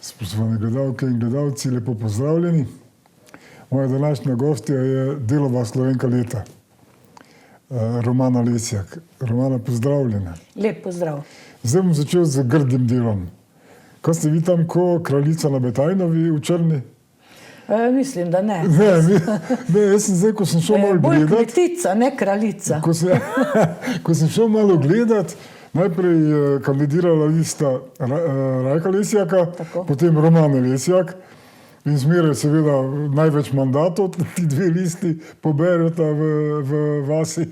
Spoštovane gledalke in gledalci, lepo pozdravljeni. Moja današnja gostja je delova Slovenka leta, Romana Lesjak. Romana, pozdravljena. Lep pozdrav. Zdaj bom začel z grdim delom. Ko ste vi tam ko kraljica na Betajnovi v Črni? Mislim, da ne. Ne, jaz sem zdaj, ko sem šel malo gledat... Bolj kmetica, ne kraljica. Ko sem šel malo gledat, najprej je kandidirala lista Rajka Lesjaka, potem Romana Lesjak in zmeraj seveda največ mandatov, ti dve listi pobereta v vasi,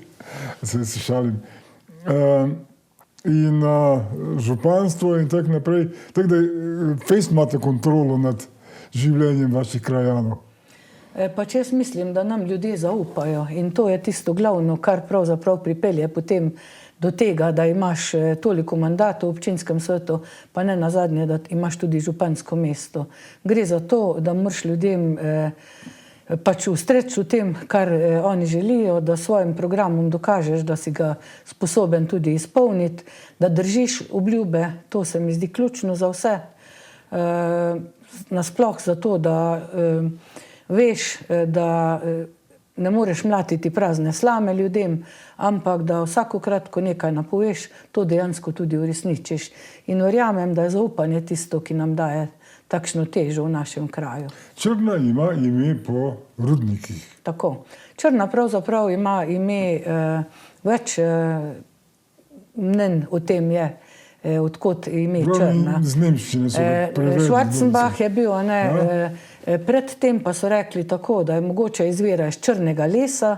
se šalim. In županstvo in tako naprej. Tako da fejst imate kontrolo nad življenjem vaših krajanov. Pač jaz mislim, da nam ljudje zaupajo in to je tisto glavno, kar pravzaprav pripelje potem do tega, da imaš toliko mandatov v občinskem svetu, pa ne nazadnje, da imaš tudi župansko mesto. Gre za to, da moraš ljudem pač ustreči v tem, kar oni želijo, da svojim programom dokažeš, da si ga sposoben tudi izpolniti, da držiš obljube, to se mi zdi ključno za vse. Nasploh zato, da veš, da ne moreš mlatiti prazne slame ljudem, ampak da vsakokrat, ko nekaj napoveš, to dejansko tudi uresničiš. In verjamem, da je zaupanje tisto, ki nam daje takšno težo v našem kraju. Črna ima ime po rudnikih. Tako. Črna pravzaprav ima ime, več mnenj o tem je, odkot ime Črna. Z nemščine so prevedli. Schwarzenbach je bil, predtem pa so rekli tako, da je mogoče izvira iz črnega lesa,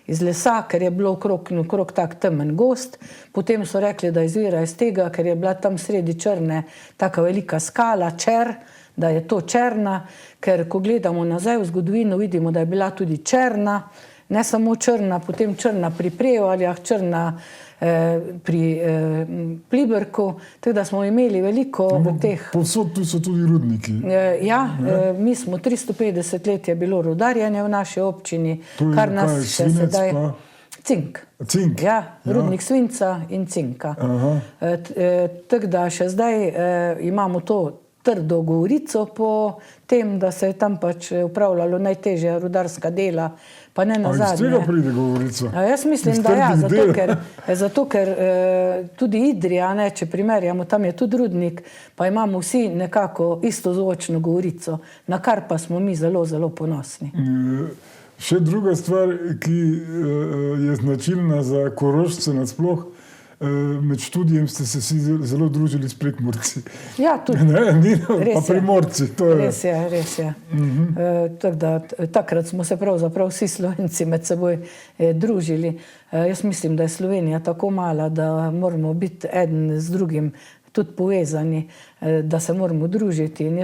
iz lesa, ker je bilo okrog tak temen gost. Potem so rekli, da izvira iz tega, ker je bila tam sredi Črne taka velika skala, čer, da je to Črna, ker ko gledamo nazaj v zgodovino, vidimo, da je bila tudi Črna, ne samo Črna, potem Črna pri Prevaljah, Črna pri Pliberku, tako da smo imeli veliko teh... Povsod tu so tudi rudniki. Mi smo 350 let je bilo rudarjenje v naši občini, kar nas še sedaj... Cink. Cink. Ja, rudnik svinca in cinka. Tako da še zdaj imamo to trdo govorico po tem, da se je tam pač upravljalo najtežja rudarska dela, pa ne nazadnje. Ali iz tega pride govorica? Jaz mislim, da ja, zato ker tudi Idrija, če primerjamo, tam je tudi rudnik, pa imamo vsi nekako istozvočno govorico, na kar pa smo mi zelo, zelo ponosni. Še druga stvar, ki je značilna za Korošce nasploh, med študijem ste se zelo družili s Prekmurci. Ja, tudi. Pa Primorci. Res je. Tako da takrat smo se pravzaprav vsi Slovenci med seboj družili. Jaz mislim, da je Slovenija tako mala, da moramo biti eden z drugim tudi povezani, da se moramo družiti. In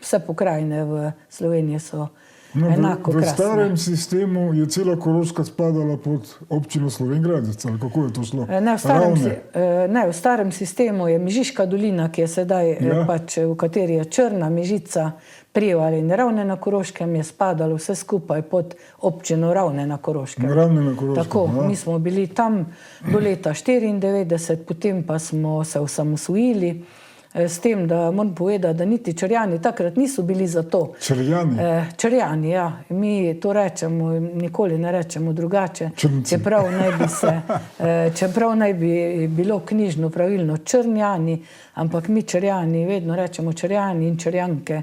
vse pokrajine v Sloveniji so enako krasne. V starem sistemu je cela Koroška spadala pod občino Slovenj Gradec, ali kako je to šlo? Ne, v starem sistemu je Mežiška dolina, ki je sedaj pač, v kateri je Črna, Mežica, Prevalje in Ravne na Koroškem, je spadalo vse skupaj pod občino Ravne na Koroškem. Ravne na Koroškem. Tako, mi smo bili tam do leta 1994, potem pa smo se osamosvojili, s tem, da moram povedati, da niti Črjani takrat niso bili za to. Črjani? Črjani, ja. Mi to rečemo, nikoli ne rečemo drugače. Črnci. Čeprav naj bi bilo knjižno pravilno Črnjani, ampak mi Črjani vedno rečemo Črjani in Črjanke.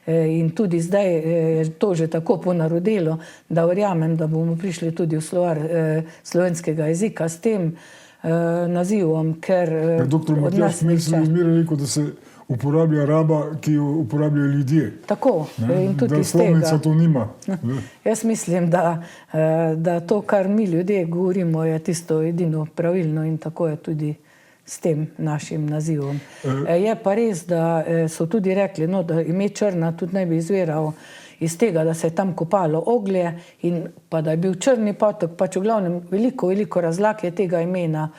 In tudi zdaj je to že tako ponarodelo, da verjamem, da bomo prišli tudi v slovar slovenskega jezika s tem nazivom, ker Doktor Matjaž Mesel je zmeraj rekel, da se uporablja raba, ki jo uporabljajo ljudje. Tako, in tudi iz tega. Da slovnica to nima. Jaz mislim, da to, kar mi ljudje govorimo, je tisto edino pravilno in tako je tudi s tem našim nazivom. Je pa res, da so tudi rekli, da ime Črna tudi ne bi izviral iz tega, da se je tam kopalo oglje in pa da je bil Črni potok, pač v glavnem veliko razlag je tega imena.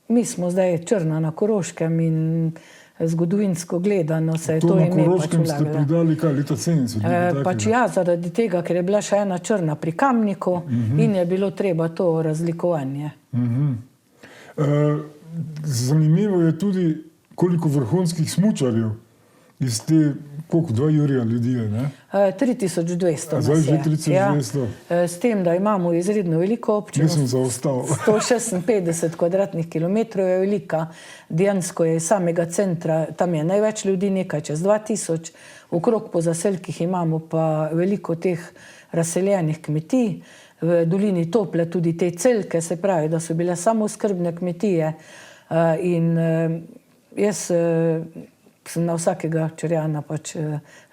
Mi smo zdaj Črna na Koroškem in zgodovinsko gledano se je to ime pač vlagalo. To na Koroškem ste pridali kaj, leta 70? Pač ja, zaradi tega, ker je bila še ena Črna pri Kamniku in je bilo treba to razlikovanje. Zanimivo je tudi, koliko vrhunskih smučarjev iz te, koliko, 2 jurja ljudi je, ne? 3200 A zdaj nas že je. 3200? Ja, s tem, da imamo izredno veliko občino. Nisem zaostal. 156 kvadratnih kilometrov je velika, dejansko je iz samega centra, tam je največ ljudi, nekaj čez 2000, okrog po zaselkih imamo pa veliko teh razseljenih kmetij, v dolini Tople tudi te celke, se pravi, da so bile samooskrbne kmetije in jaz sem na vsakega Črjana pač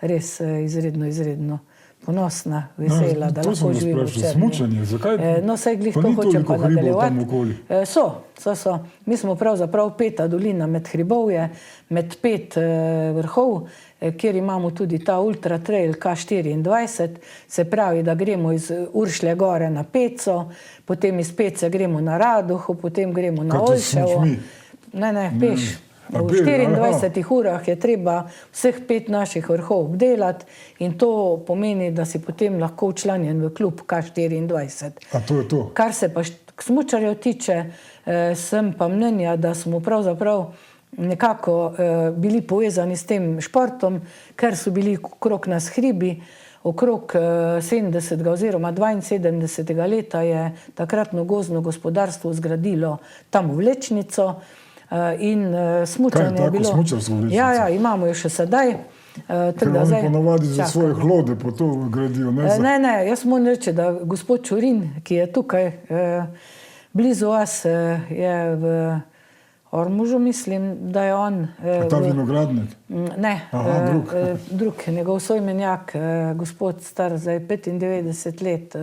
res izredno ponosna, vesela, da lahko živim v Črni. Smučanje, zakaj? No, saj glih Pa to ni hočem toliko pa hribov tam nadaljevati. okoli. So. Mi smo pravzaprav 5. dolina med hribovje, med 5 vrhov, kjer imamo tudi ta ultra trail K24, se pravi, da gremo iz Uršlje gore na Peco, potem iz Pece gremo na Radoho, potem gremo na Kaj to s Olševo. smučmi? Ne, peš. A V peš, 24 urah je treba vseh 5 naših vrhov obdelati in to pomeni, da si potem lahko včlanjen v klub K24. A to je to? Kar se pa smučarjev tiče, sem pa mnenja, da smo pravzaprav nekako bili povezani s tem športom, ker so bili okrog nas hribi. Okrog 70. oziroma 72. leta je takratno gozdno gospodarstvo zgradilo tam vlečnico in smučanje je bilo... Kaj je tako smučarsko vlečnico? Ja, imamo jo še sedaj. Ker oni ponavadi za svoje hlode po to gradijo, ne za... Ne, jaz moram reči, da gospod Čurin, ki je tukaj blizu vas, je v Ormožu, mislim, da je on... Ta vinogradnik? Ne, Aha, drug, njegov soimenjak, gospod star zdaj 95 let.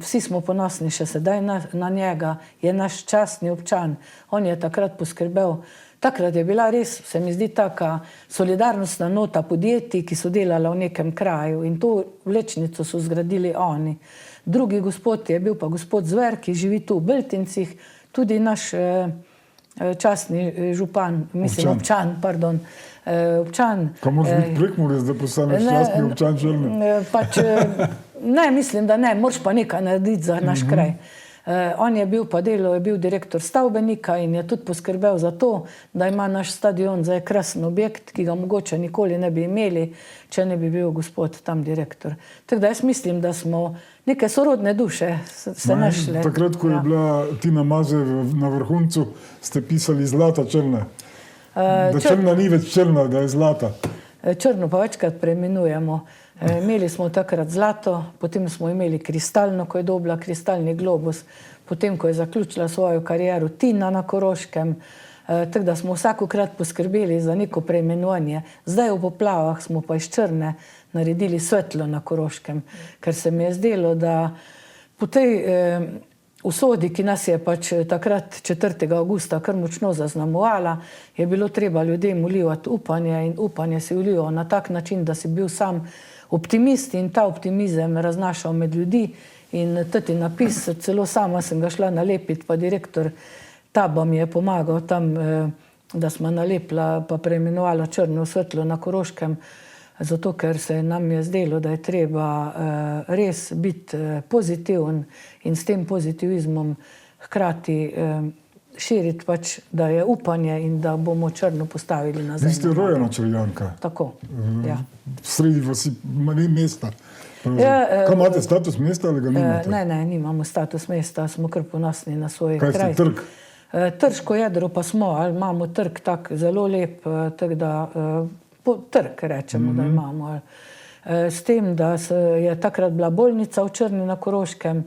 Vsi smo ponosni še sedaj na njega, je naš častni občan. On je takrat poskrbel. Takrat je bila res, se mi zdi, taka solidarnostna nota podjetij, ki so delala v nekem kraju in to vlečnico so zgradili oni. Drugi gospod je bil pa gospod Zver, ki živi tu v Beltincih, tudi naš častni župan, mislim občan. Kaj moraš biti Prekmurec, da postaneš častni občan Črne? Ne, mislim, da ne, moraš pa nekaj narediti za naš kraj. On je bil direktor stavbenika in je tudi poskrbel za to, da ima naš stadion zdaj krasen objekt, ki ga mogoče nikoli ne bi imeli, če ne bi bil gospod tam direktor. Tako da jaz mislim, da smo neke sorodne duše se našle. Takrat, ko je bila Tina Maze na vrhuncu, ste pisali zlata Črna. Da Črna ni več črna, da je zlata. Črno pa večkrat preimenujemo. Imeli smo takrat zlato, potem smo imeli kristalno, ko je dobila kristalni globus, potem, ko je zaključila svojo kariero Tina na Koroškem, tako da smo vsakokrat poskrbeli za neko preimenovanje. Zdaj v poplavah smo pa iz Črne naredili svetlo na Koroškem, ker se mi je zdelo, da po tej usodi, ki nas je pač takrat 4. avgusta kar močno zaznamovala, je bilo treba ljudem vlivati upanje in upanje si vlival na tak način, da si bil sam optimist in ta optimizem raznašal med ljudi in teti napis, celo sama sem ga šla nalepiti, pa direktor Taba mi je pomagal tam, da smo nalepila pa preimenovala črno svetlo na Koroškem, zato ker se nam je zdelo, da je treba res biti pozitiven in s tem pozitivizmom hkrati širiti pač, da je upanje in da bomo Črno postavili nazaj. Vi ste rojena Črnjanka. Tako, ja. Sredi vasi mesta. Kaj imate, status mesta ali ga nimate? Ne, nimamo status mesta, smo kar ponosni na svoj kraj. Kaj ste, trg? Trško jedro pa smo, ali imamo trg tak zelo lep, tako da trg rečemo, da imamo. S tem, da je takrat bila bolnica v Črni na Koroškem,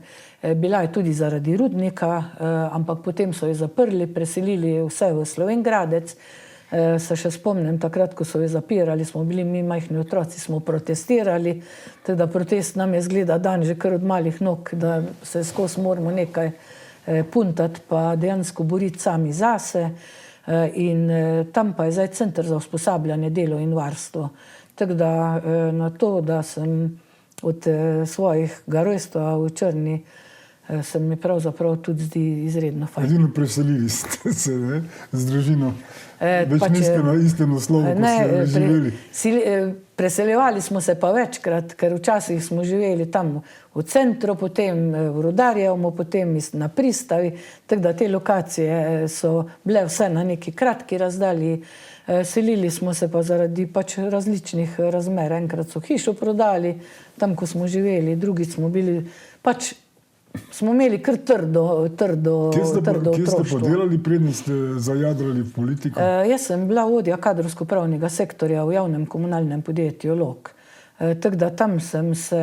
bila je tudi zaradi rudnika, ampak potem so jo zaprli, preselili vse v Slovengradec. Se še spomnim, takrat, ko so jo zapirali, smo bili mi majhni otroci, smo protestirali, teda protest nam je zgleda dan že kar od malih nog, da se skozi moramo nekaj puntati, pa dejansko boriti sami zase. In tam pa je zdaj center za usposabljanje, delo in varstvo. Tako da na to, da sem od svojih rojstva v Črni se mi pravzaprav tudi zdi izredno fajn. Edino preselili ste se, ne? Z družino. Več niste na istem naslovu, ko ste živeli. Preseljevali smo se pa večkrat, ker včasih smo živeli tam v centru, potem v Rudarjevmu, potem na pristavi, tako da te lokacije so bile vse na neki kratki razdalji. Selili smo se pa zaradi pač različnih razmer. Enkrat so hišo prodali, tam, ko smo živeli, drugi smo bili, pač smo imeli kar trdo otroštvo. Kje ste pa delali, preden ste zajadrali v politiko? Jaz sem bila vodja kadrovsko-pravnega sektorja v javnem komunalnem podjetju Log. Tako da tam sem se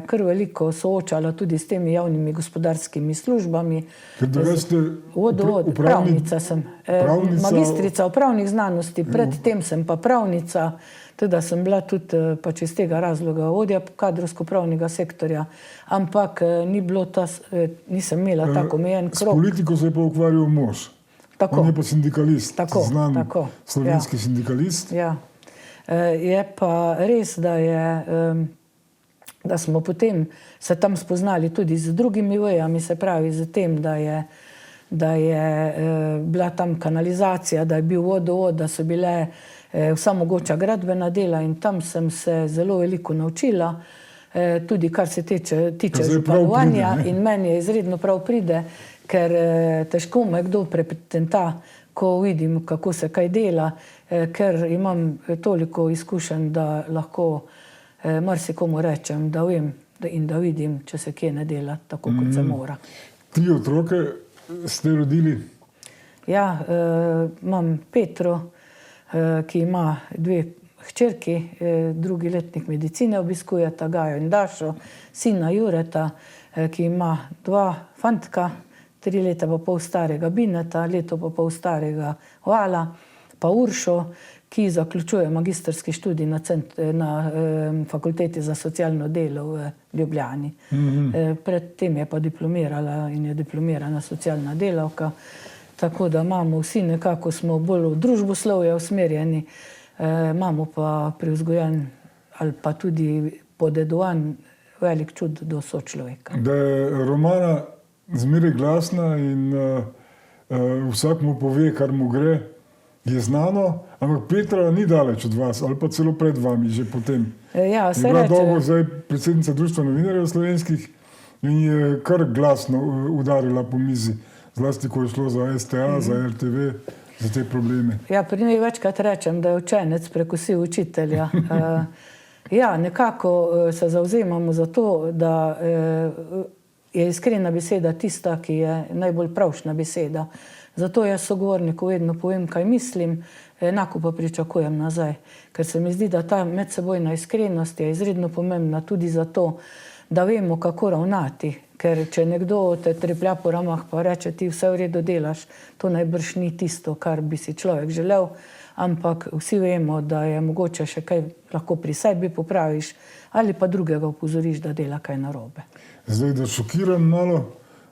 kar veliko soočala tudi s temi javnimi gospodarskimi službami. Pravnica sem. Magistrica upravnih znanosti, predtem sem pa pravnica. Teda sem bila tudi pač iz tega razloga vodja kadrovsko-pravnega sektorja, ampak nisem imela tako omejen krog. S politiko se je pa ukvarjal mož. On je pa sindikalist, znan slovenski sindikalist. Ja. Je pa res, da smo potem se tam spoznali tudi z drugimi vejami, se pravi z tem, da je bila tam kanalizacija, da je bil vodovod, da so bile vsa mogoča gradbena dela in tam sem se zelo veliko naučila, tudi kar se tiče županovanja in meni je izredno prav pride, ker težko me kdo prepotenta, ko vidim, kako se kaj dela, ker imam toliko izkušenj, da lahko marsikomu rečem, da vem in da vidim, če se kje ne dela tako, kot se mora. 3 otroke ste rodili? Ja, imam Petro, ki ima 2 hčerki, 2. letnik medicine obiskujeta, Gajo in Dašo, sina Jureta, ki ima 2 fantka, 3 leta pa pol starega Bineta, leto pa pol starega Vala, pa Uršo, ki zaključuje magistrski študij na fakulteti za socialno delo v Ljubljani. Predtem je pa diplomirala in je diplomirana socialna delavka. Tako da imamo vsi nekako, smo bolj v družboslovje usmerjeni, imamo pa privzgojen ali pa tudi podedovan velik čut do sočloveka. Da je Romana zmeraj glasna in vsak mu pove, kar mu gre, je znano, ampak Petra ni daleč od vas, ali pa celo pred vami, že potem. Ja, se je bila reče. dolgo zdaj predsednica Društva novinarjev slovenskih in je kar glasno udarila po mizi. Zlasti, ko je šlo za STA, za RTV, za te probleme. Ja, pri njej večkrat rečem, da je učenec prekosil učitelja. Ja, nekako se zavzemamo za to, da je iskrena beseda tista, ki je najbolj pravšna beseda. Zato jaz sogovorniku vedno povem, kaj mislim, enako pa pričakujem nazaj. Ker se mi zdi, da ta medsebojna iskrenost je izredno pomembna tudi zato, da vemo, kako ravnati. Ker če nekdo te treplja po ramah pa reče, ti vse v redu delaš, to najbrž ni tisto, kar bi si človek želel, ampak vsi vemo, da je mogoče še kaj lahko pri sebi popraviš ali pa drugega opozoriš, da dela kaj narobe. Zdaj, da šokiram malo,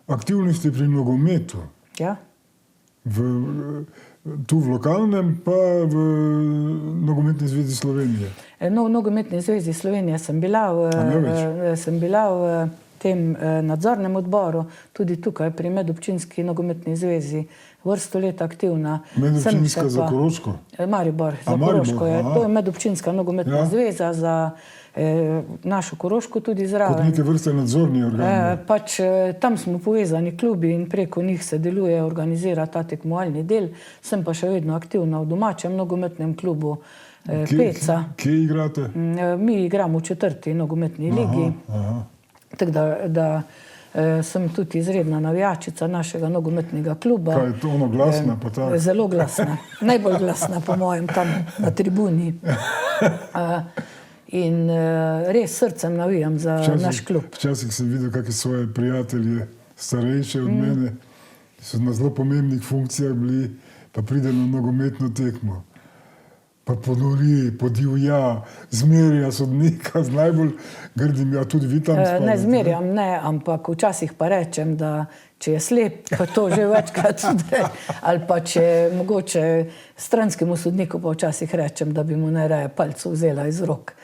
aktivni ste pri nogometu. Ja. Tu v lokalnem, pa v Nogometni zvezi Slovenije. No, v Nogometni zvezi Slovenije sem bila v tem nadzornem odboru, tudi tukaj pri Medobčinski nogometni zvezi, vrsto let aktivna. Medobčinska za Koroško? Maribor, za Koroško je. To je Medobčinska nogometna zveza za našo Koroško tudi zraven. Kot neke vrste nadzorni organ. Pač tam smo povezani klubi in preko njih se deluje, organizira ta tekmovalni del. Sem pa še vedno aktivna v domačem nogometnem klubu Peca. Kje igrate? Mi igramo v 4. nogometni ligi. Tako da sem tudi izredna navijačica našega nogometnega kluba. Kaj je to ono glasna? Pa ta? Zelo glasna. Najbolj glasna po mojem tam na tribuni. In res srcem navijam za naš klub. Včasih sem videl kakšne svoje prijatelje, starejše od mene, so na zelo pomembnih funkcijah bili, pa pride na nogometno tekmo. Pa ponori, podivja, zmerja sodnika z najbolj grdim, ja tudi vi tam spadate. Ne zmerjam, ne, ampak včasih pa rečem, da če je slep, pa to že večkrat udre, ali pa če mogoče stranskemu sodniku pa včasih rečem, da bi mu najraje palco vzela iz rok.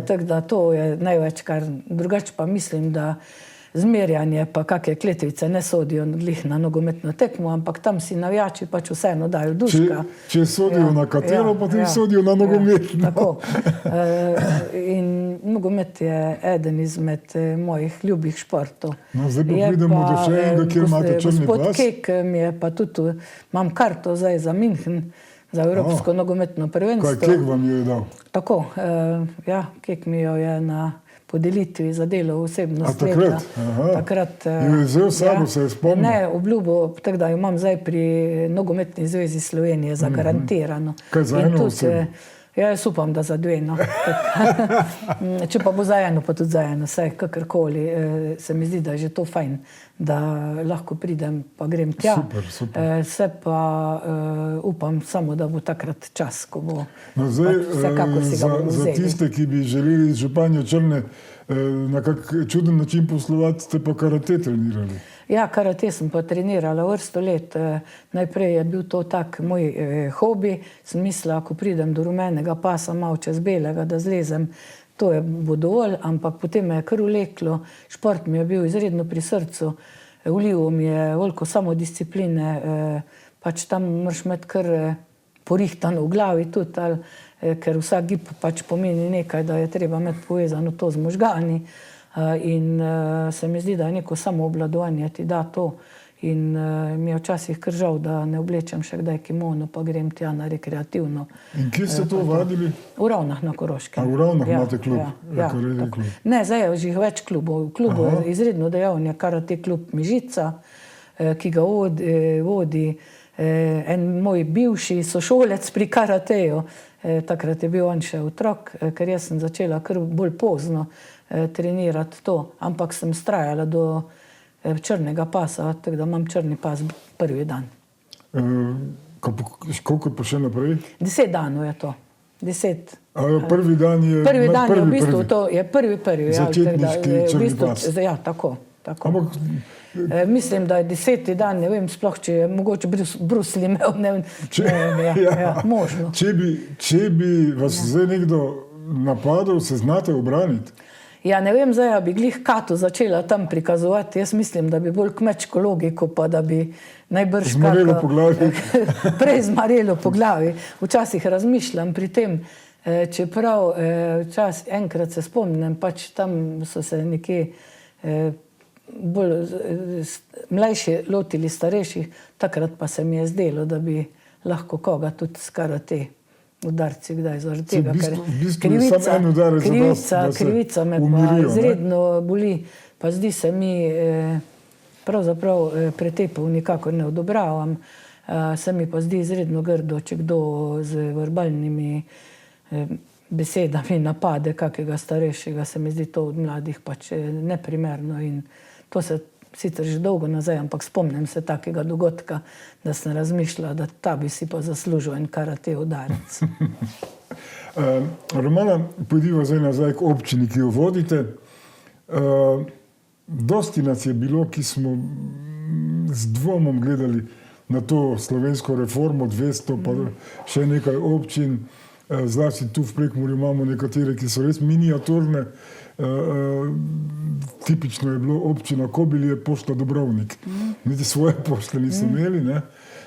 Tako da to je največ, kar drugače pa mislim, da zmerjanje, pa kakšne kletvice ne sodijo glih na nogometno tekmo, ampak tam si navijači pač vseeno dajo duška. Če sodijo na katero, potem sodijo na nogometno. Tako. In nogomet je eden izmed mojih ljubih športov. No, zdaj pa pridemo do še enega, kjer imate črni pas. Gospod Kek mi je pa tudi, imam karto zdaj za München, za Evropsko nogometno prvenstvo. Kaj Kek vam je dal? Tako, ja, Kek mi jo je na podelitvi za delo osebnost leta. Takrat? Je vzel sabo, se je spomnil? Ne, obljubo, tako da jo imam zdaj pri Nogometni zvezi Slovenije zagarantirano. Kaj za eno osebo? Ja, jaz upam, da za dve, no. Če pa bo za eno, pa tudi za eno, vsaj kakorkoli. Se mi zdi, da je že to fajn, da lahko pridem, pa grem tja. Super. Se pa upam samo, da bo takrat čas, ko bo zdaj, vsekakor si ga bomo vzeli. Za tiste, ki bi želeli z županjo Črne na kak čuden način poslovati, ste pa karate trenirali. Ja, karate sem pa trenirala vrsto let. Najprej je bil to tak moj hobi. Sem mislila, ko pridem do rumenega pasa, malo čez belega, da zlezem, to bo dovolj, ampak potem me je kar vleklo. Šport mi je bil izredno pri srcu. Vlilo mi je veliko samodiscipline, pač tam moraš imeti kar porihtano v glavi tudi, ker vsak gib pač pomeni nekaj, da je treba imeti povezano to z možgani. In se mi zdi, da je neko samoobvladovanje ti da to. In mi je včasih kar žal, da ne oblečem še kdaj kimono, pa grem tja na rekreativno. In kje ste to vadili? V Ravnah na Koroškem. A v Ravnah imate klub? Ja, ne, zdaj je že več klubov. Klub je izredno dejavn, je karate klub Mižica, ki ga vodi en moj bivši sošolec pri karateju. Takrat je bil on še otrok, ker jaz sem začela kar bolj pozno trenirati to, ampak sem vztrajala do črnega pasa, tako da imam črni pas prvi dan. Koliko pa še naprej? 10 danov je to. 10. Prvi dan je... Prvi dan je v bistvu to, je prvi. Začetniški črni pas. Ja, tako. Mislim, da je 10. dan, ne vem sploh, če je mogoče Bruslj imel, možno. Če bi vas zdaj nekdo napadal, se znate obraniti? Ja, ne vem zdaj, bi glih Kato začela tam prikazovati. Jaz mislim, da bi bolj kmečko logiko, pa da bi najbrž zmarelo po glavi. Prej zmarelo po glavi. Včasih razmišljam pri tem, čeprav enkrat se spomnim, pač tam so se nekje bolj mlajši lotili starejših, takrat pa se mi je zdelo, da bi lahko koga tudi s karate udarci kdaj zaradi tega, ker krivica me pa izredno boli, pa zdi se mi pravzaprav pretepov nikakor ne odobravam, se mi pa zdi izredno grdo, če kdo z verbalnimi besedami napade kakega starejšega, se mi zdi to od mladih pač neprimerno in to se sicer že dolgo nazaj, ampak spomnim se takega dogodka, da sem razmišljala, da ta bi si pa zaslužil en karate udarec. Romana, pojdiva zdaj nazaj k občini, ki jo vodite. Dosti nas je bilo, ki smo z dvomom gledali na to slovensko reformo, 200 pa še nekaj občin. Zlasti tu v Prekmurju imamo nekatere, ki so res miniaturne. Tipično je bilo občina Kobilje, Pošta Dobrovnik. Niti svoje pošte niso imeli, ne?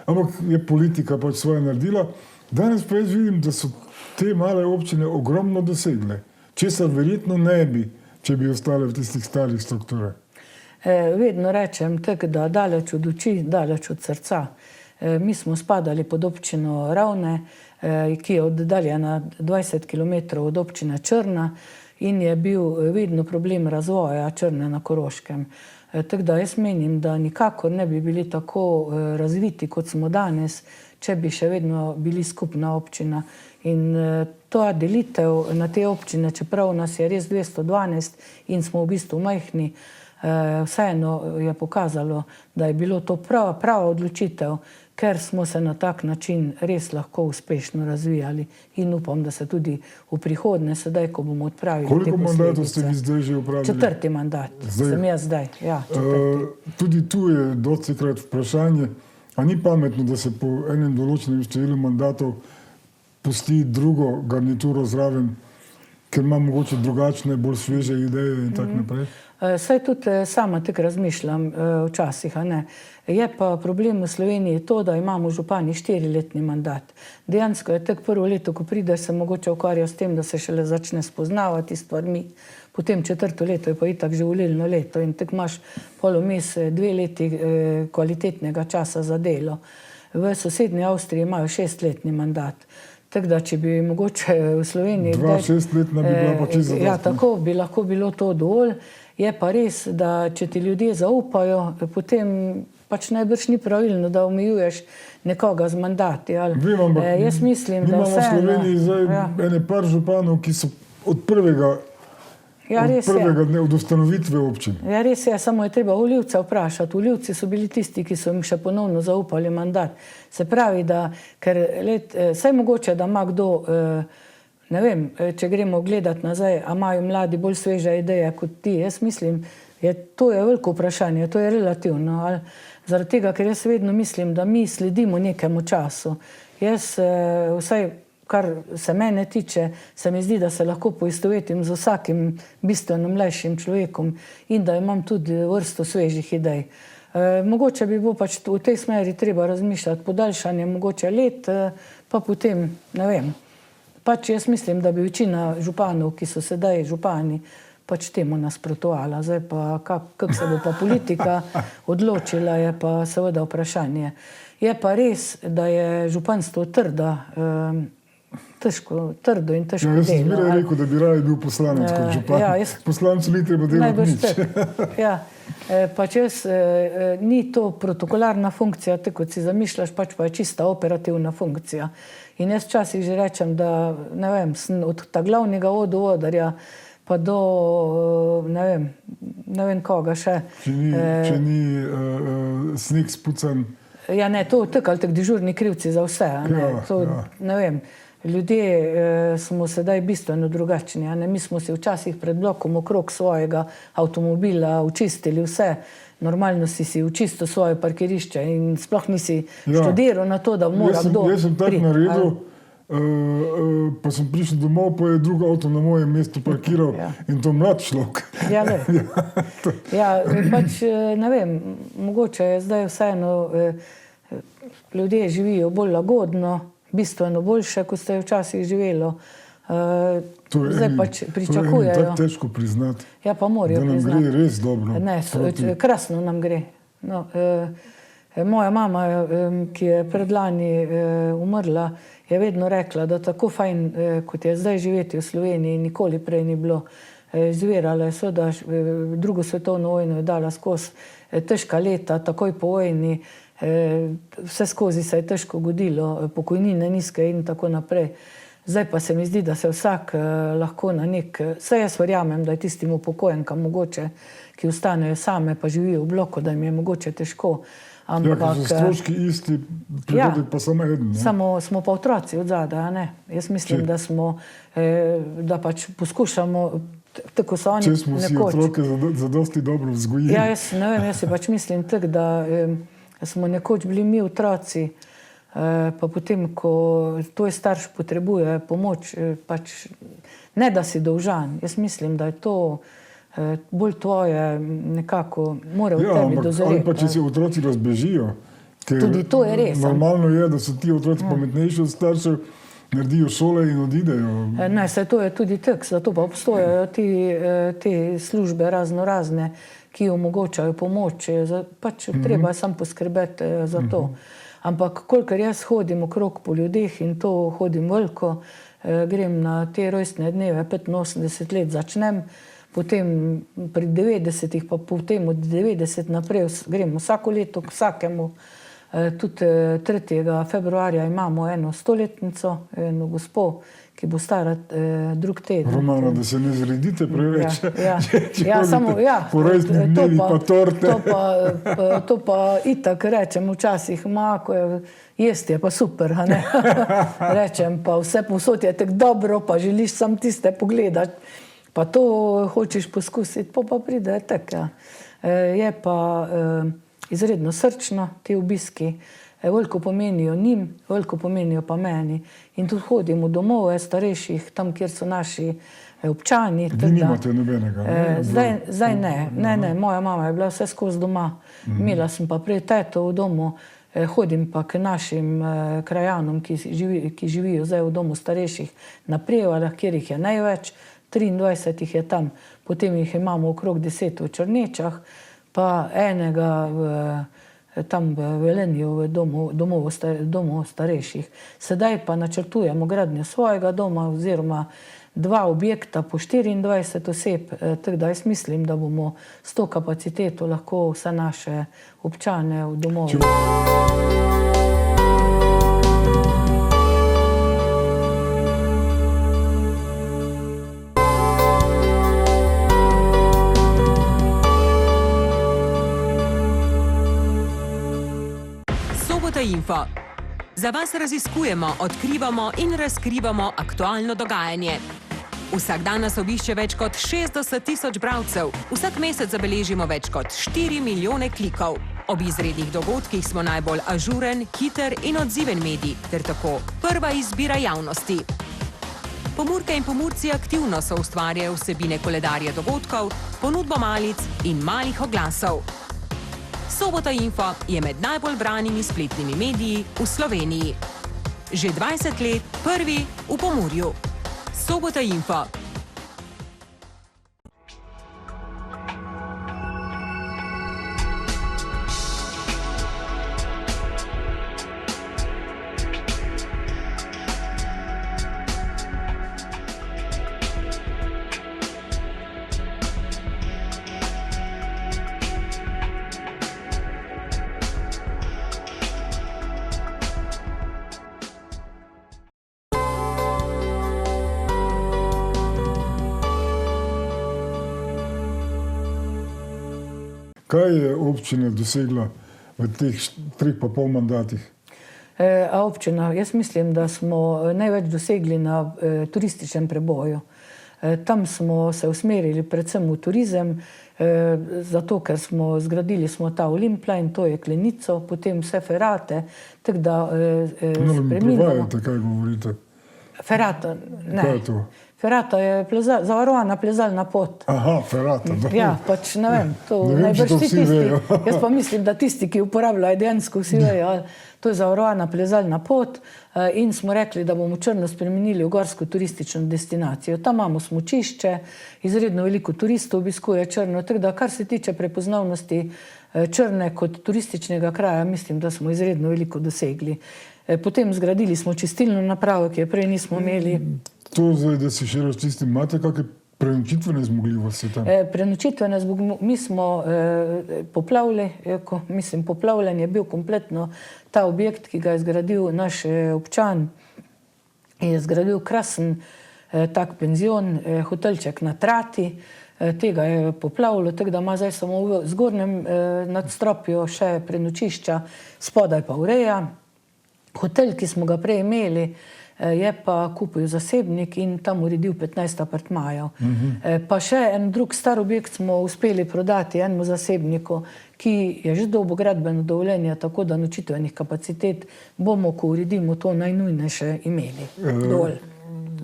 Ampak je politika pač svoje naredila. Danes pa jaz vidim, da so te male občine ogromno dosegle. Česar verjetno ne bi, če bi ostale v tistih starih strukturah. Vedno rečem tako, da daleč od oči, daleč od srca. Mi smo spadali pod občino Ravne, ki je oddaljena 20 km od občine Črna in je bil vedno problem razvoja Črne na Koroškem. Tako da jaz menim, da nikakor ne bi bili tako razviti, kot smo danes, če bi še vedno bili skupna občina. In ta delitev na te občine, čeprav nas je res 212 in smo v bistvu majhni, vseeno je pokazalo, da je bilo to prava odločitev, ker smo se na tak način res lahko uspešno razvijali in upam, da se tudi v prihodnje, sedaj, ko bomo odpravili te posledice. Koliko mandatov ste vi zdaj že upravili? 4. mandat. Sem jaz zdaj, ja, 4. Tudi tu je dostikrat vprašanje, a ni pametno, da se po enem določenem številu mandatov pusti drugo garnituro zraven, ker ima mogoče drugačne, bolj sveže ideje in tako naprej? Saj tudi sama tako razmišljam včasih, a ne. Je pa problem v Sloveniji to, da imamo župani 4-letni mandat. Dejansko je tako prvo leto, ko prideš, se mogoče ukvarja s tem, da se šele začne spoznavati s stvarmi. Potem 4. leto je pa itak že volilno leto in tako imaš polomes 2 leti kvalitetnega časa za delo. V sosednji Avstriji imajo 6-letni mandat. Tako da, če bi mogoče v Sloveniji... 2-6-letna bi bila pa čisto zadostna. Ja, tako bi lahko bilo to dovolj. Je pa res, da če ti ljudje zaupajo, potem pač najbrž ni pravilno, da omejuješ nekoga z mandati. Vem, ampak jaz mislim, da imamo v Sloveniji zdaj ene par županov, ki so od prvega dne, od ustanovitve občin. Ja, res je, samo je treba volivce vprašati. Volivci so bili tisti, ki so jim še ponovno zaupali mandat. Se pravi, da, ker saj mogoče, da ima kdo, ne vem, če gremo gledati nazaj, a imajo mladi bolj sveže ideje kot ti. Jaz mislim, to je veliko vprašanje, to je relativno. Zaradi tega, ker jaz vedno mislim, da mi sledimo nekemu času. Jaz vsaj, kar se mene tiče, se mi zdi, da se lahko poistovetim z vsakim bistveno mlajšim človekom in da imam tudi vrsto svežih idej. Mogoče bi bilo pač v tej smeri treba razmišljati podaljšanje mogoče let, pa potem, ne vem, pač jaz mislim, da bi večina županov, ki so sedaj župani, pač temu nasprotovala. Zdaj pa, kako se bo pa politika odločila, je pa seveda vprašanje. Je pa res, da je županstvo trdo in težko delo. Jaz sem zmeraj rekel, da bi raje bil poslanec kot župan. Poslancu ni treba delati nič. Ja, pač jaz, ni to protokolarna funkcija, tako kot si zamišljaš, pač pa je čista operativna funkcija. In jaz včasih že rečem, da, ne vem, od ta glavnega vodovodarja pa do, ne vem koga še. Če ni sneg spucan. Ja, ne, to tako ali tako dežurni krivci za vse. Ne vem, ljudje smo sedaj bistveno drugačni. Mi smo si včasih pred blokom okrog svojega avtomobila očistili vse. Normalno si očistil svoje parkirišče in sploh nisi študiral na to, da mora kdo priti. Jaz sem tako naredil, pa sem prišel domov, pa je drug avto na mojem mestu parkiral in to mlad človek. Ja, pač ne vem, mogoče je zdaj vseeno, ljudje živijo bolj lagodno, bistveno boljše, kot ste včasih živelo. Zdaj pač pričakujejo. To je tako težko priznati. Ja, pa morajo priznati. Da nam gre res dobro. Ne, krasno nam gre. No, moja mama, ki je predlani umrla, je vedno rekla, da tako fajn, kot je zdaj živeti v Sloveniji, nikoli prej ni bilo. Izvirala je seveda, drugo svetovno vojno je dala skozi težka leta, takoj po vojni, vse skozi se je težko godilo, pokojnine nizke in tako naprej. Zdaj pa se mi zdi, da se vsak lahko na saj jaz verjamem, da je tistim upokojenkam mogoče, ki ostanejo same, pa živijo v bloku, da jim je mogoče težko. Ja, ker so stroški isti, prihodek pa samo eden. Samo smo pa otroci od zadaj, ne. Jaz mislim, da pač poskušamo, tako so oni nekoč. Če smo si otroke zadosti dobro vzgojili. Ja, jaz ne vem, jaz si pač mislim tako, da smo nekoč bili mi otroci, pa potem, ko tvoj starš potrebuje pomoč, pač ne da si dolžan. Jaz mislim, da je to bolj tvoje nekako, mora v tebi dozoreti. Ali pa če se otroci razbežijo. Tudi to je res. Normalno je, da so ti otroci pametnejši od staršev, naredijo šole in odidejo. Ne, saj to je tudi tako, zato pa obstojajo te službe razne, ki omogočajo pomoč. Pač treba je sam poskrbeti za to. Ampak kolikor jaz hodim okrog po ljudeh in to hodim veliko, grem na te rojstne dneve, 85 let začnem, potem pri 90-ih, pa potem od 90 naprej grem vsako leto k vsakemu. Tudi 3. februarja imamo eno 100-letnico, eno gospo, ki bo stara drug teden. Romana, da se ne zredite preveč. Po rojstni dnevi pa torte. To pa itak rečem včasih, ko jesti je pa super, ne? Rečem pa vse povsod je tako dobro, pa želiš sam tiste pogledati, pa to hočeš poskusiti, pa pride tako. Je pa izredno srčno, ti obiski. veliko pomenijo njim, veliko pomenijo pa meni. In tudi hodim v domove starejših, tam, kjer so naši občani. Vi nimate nobenega? Zdaj ne. Moja mama je bila vse skozi doma. Imela sem pa prej teto v domu, hodim pa k našim krajanom, ki živijo zdaj v domu starejših na Prevaljah, kjer jih je največ, 23 jih je tam, potem jih imamo okrog 10 v Črnečah, pa enega tam v Velenju, v domu starejših. Sedaj pa načrtujemo gradnjo svojega doma oziroma 2 objekta po 24 oseb, tako da jaz mislim, da bomo s to kapaciteto lahko vse naše občane v domovih. Sobota Info. Za vas raziskujemo, odkrivamo in razkrivamo aktualno dogajanje. Vsak dan nas obišče več kot 60 000 bralcev, vsak mesec zabeležimo več kot 4 milijone klikov. Ob izrednih dogodkih smo najbolj ažuren, hiter in odziven medij, ter tako prva izbira javnosti. Pomurke in Pomurci aktivno soustvarjajo vsebine koledarja dogodkov, ponudbo malic in malih oglasov. Sobota Info je med najbolj branimi spletnimi mediji v Sloveniji. Že 20 let prvi v Pomurju. Sobota Info. Kaj je občina dosegla v teh 3,5 mandatih? Občina, jaz mislim, da smo največ dosegli na turističnem preboju. Tam smo se usmerili predvsem v turizem, zato ker smo zgradili ta Olimpline, to je Klenico, potem vse ferate, tako da spreminjamo. Prevajate, kaj govorite? Ferata, ne. Kaj je to? Ferata je zavarovana plezalna pot. Aha, ferata. Ja, pač ne vem, to Ne vem, če to najbrž vsi tisti. vejo. Jaz pa mislim, da tisti, ki uporabljajo, dejansko vsi vejo, to je zavarovana plezalna pot in smo rekli, da bomo Črno spremenili v gorsko turistično destinacijo. Tam imamo smučišče, izredno veliko turistov obiskuje Črno, tako da kar se tiče prepoznavnosti Črne kot turističnega kraja, mislim, da smo izredno veliko dosegli. Potem zgradili smo čistilno napravo, ki je prej nismo imeli. To zdaj, da si še razčistim, imate kakšne prenočitvene zmogljivosti tam? Prenočitvene zmogljivosti, mi smo poplavili, poplavljen je bil kompletno ta objekt, ki ga je zgradil naš občan, je zgradil krasen tak penzion, hotelček na Trati, tega je poplavilo, tako da ima zdaj samo v zgornjem nadstropju še prenočišča, spodaj pa ureja. Hotel, ki smo ga prej imeli, je pa kupil zasebnik in tam uredil 15 apartmajev. Pa še en drug star objekt smo uspeli prodati enemu zasebniku, ki je že dobil gradbeno dovoljenje, tako da nočitvenih kapacitet bomo, ko uredimo to, najnujnejše imeli dol.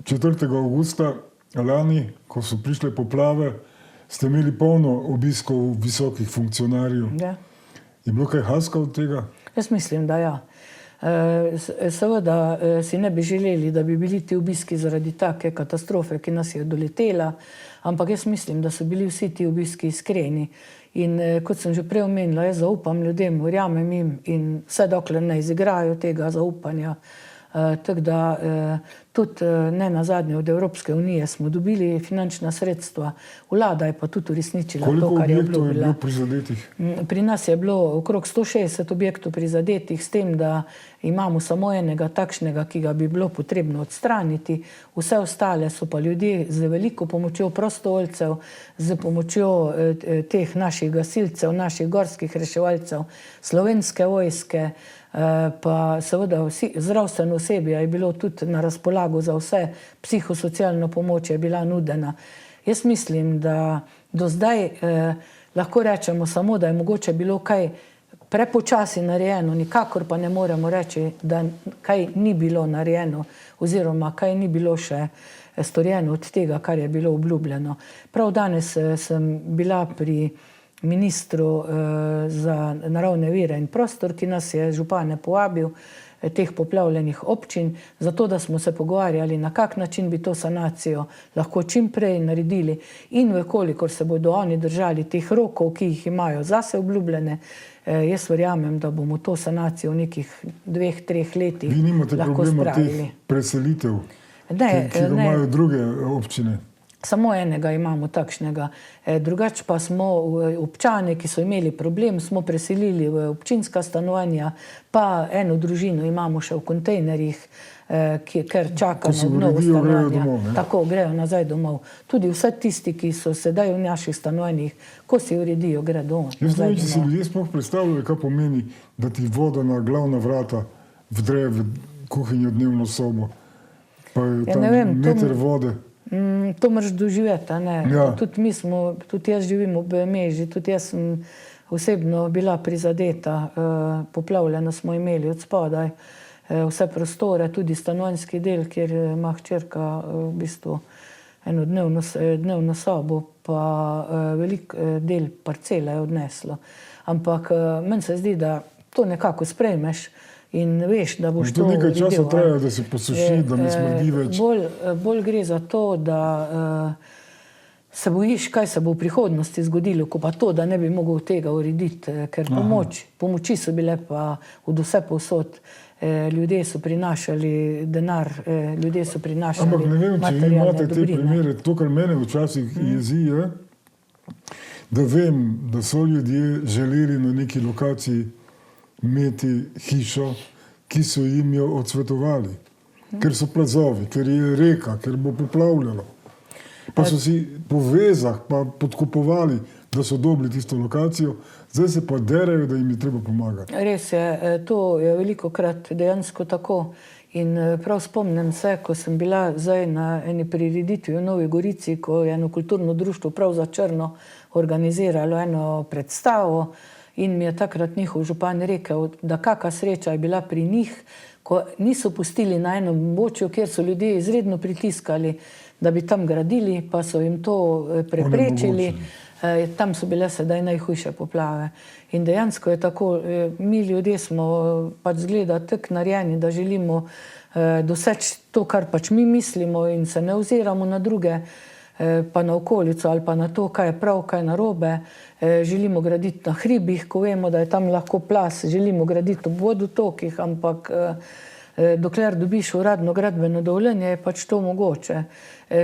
4. avgusta lani, ko so prišle poplave, ste imeli polno obiskov visokih funkcionarjev. Ja. Je bilo kaj haska od tega? Jaz mislim, da ja. Seveda si ne bi želeli, da bi bili ti obiski zaradi take katastrofe, ki nas je doletela, ampak jaz mislim, da so bili vsi ti obiski iskreni. In kot sem že prej omenila, jaz zaupam ljudem, verjamem jim in vse dokler ne izigrajo tega zaupanja. Tako da tudi ne nazadnje od Evropske unije smo dobili finančna sredstva, vlada je pa tudi uresničila to, kar je obljubila. Koliko objektov je bilo prizadetih? Pri nas je bilo okrog 160 objektov prizadetih, s tem, da imamo samo enega takšnega, ki ga bi bilo potrebno odstraniti. Vse ostale so pa ljudje z veliko pomočjo prostovoljcev, z pomočjo teh naših gasilcev, naših gorskih reševalcev, Slovenske vojske, pa seveda zdravstveno osebje je bilo tudi na razpolago za vse, psihosocialna pomoč je bila nudena. Jaz mislim, da do zdaj lahko rečemo samo, da je mogoče bilo kaj prepočasi narejeno, nikakor pa ne moremo reči, da kaj ni bilo narejeno oziroma kaj ni bilo še storjeno od tega, kar je bilo obljubljeno. Prav danes sem bila pri ministru za naravne vire in prostor, ki nas je župane povabil, teh poplavljenih občin, zato da smo se pogovarjali, na kak način bi to sanacijo lahko čim prej naredili in vekolikor se bodo oni držali teh rokov, ki jih imajo zase obljubljene, jaz verjamem, da bomo to sanacijo v nekih 2-3 letih lahko spravili. Vi nimate problema teh preselitev, ki ga imajo druge občine? Samo enega imamo takšnega. Drugače pa smo občane, ki so imeli problem, smo preselili v občinska stanovanja, pa eno družino imamo še v kontejnerjih, ker čaka na obnovo stanovanja. Tako, grejo nazaj domov. Tudi vse tisti, ki so sedaj v naših stanovanjih, ko si uredijo, gre domov. Jaz ne vem, če si ljudje sploh predstavljajo, kaj pomeni, da ti voda na glavna vrata vdre v kuhinjo dnevno sobo, pa je tam meter vode. To moraš doživeti, a ne? Ja. Tudi jaz živim v Meži, tudi jaz sem osebno bila prizadeta, poplavljeno smo imeli od spodaj vse prostore, tudi stanovanjski del, kjer ima hčerka v bistvu eno dnevno sobo, pa velik del parcela je odneslo. Ampak meni se zdi, da to nekako sprejmeš in veš, da boš to uredil. To nekaj časa traja, da se posuši, da ne smrdi več. Bolj gre za to, da se bojiš, kaj se bo v prihodnosti zgodilo, ko pa to, da ne bi mogel tega urediti, ker pomoči so bile pa od vse povsod. Ljudje so prinašali denar, ljudje so prinašali materialne dobrine. Ampak ne vem, če vi imate te primere, to, kar mene včasih jezi, je, da vem, da so ljudje želeli na neki lokaciji imeti hišo, ki so jim jo odsvetovali, ker so plazovi, ker je reka, ker bo poplavljalo. Pa so si po vezah pa podkupovali, da so dobili tisto lokacijo, zdaj se pa derajo, da jim je treba pomagati. Res je, to je velikokrat dejansko tako. In prav spomnim se, ko sem bila zdaj na eni prireditvi v Novi Gorici, ko je eno kulturno društvo prav za črno organiziralo eno predstavo, in mi je takrat njihov župan rekel, da kakšna sreča je bila pri njih, ko niso pustili na enem območju, kjer so ljudje izredno pritiskali, da bi tam gradili, pa so jim to preprečili. Tam so bile sedaj najhujše poplave. In dejansko je tako, mi ljudje smo pač zgleda tako narejeni, da želimo doseči to, kar pač mi mislimo in se ne oziramo na druge, pa na okolico ali pa na to, kaj je prav, kaj je narobe. Želimo graditi na hribih, ko vemo, da je tam lahko plas, želimo graditi ob vodotokih, ampak dokler dobiš uradno gradbeno dovoljenje, je pač to mogoče.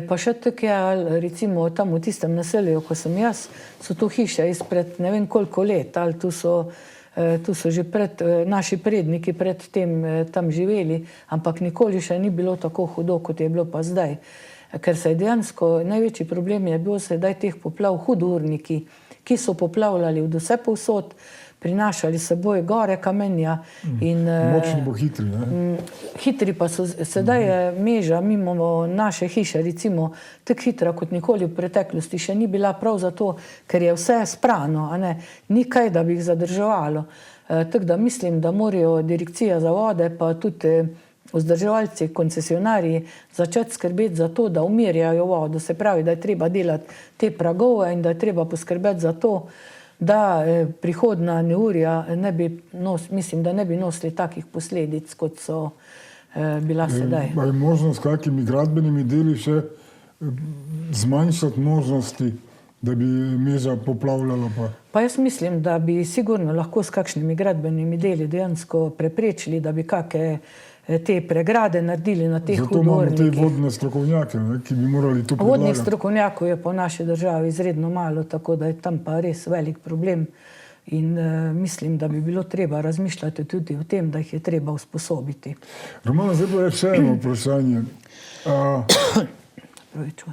Pa še tako je, recimo tam v tistem naselju, ko sem jaz, so to hiše izpred ne vem koliko let, ali tu so že naši predniki pred tem tam živeli, ampak nikoli še ni bilo tako hudo, kot je bilo pa zdaj. Ker se je dejansko, največji problem je bil sedaj teh poplav hudourniki, ki so poplavljali od vse povsod, prinašali s seboj gore kamenja. Močni bo hitri, ne? Hitri pa so, sedaj je Meža mimo naše hiše, recimo, tako hitra kot nikoli v preteklosti še ni bila, prav zato, ker je vse sprano, a ne, ni kaj, da bi jih zadrževalo. Tako da mislim, da morajo direkcija za vode, pa tudi vzdrževalci, koncesionarji začeti skrbeti za to, da umirjajo vodo, se pravi, da je treba delati te pragove in da je treba poskrbeti za to, da prihodna neurja mislim, da ne bi nosili takih posledic, kot so bila sedaj. Je možnost s kakimi gradbenimi deli še zmanjšati možnosti, da bi Meža poplavljala? Pa jaz mislim, da bi sigurno lahko s kakšnimi gradbenimi deli dejansko preprečili, da bi kakšne te pregrade naredili na teh hudournikih. Zato imamo te vodne strokovnjake, ki bi morali to predlagati. Vodnih strokovnjakov je po naši državi izredno malo, tako da je tam pa res velik problem. In mislim, da bi bilo treba razmišljati tudi o tem, da jih je treba usposobiti. Romana, zdaj pa je še eno vprašanje.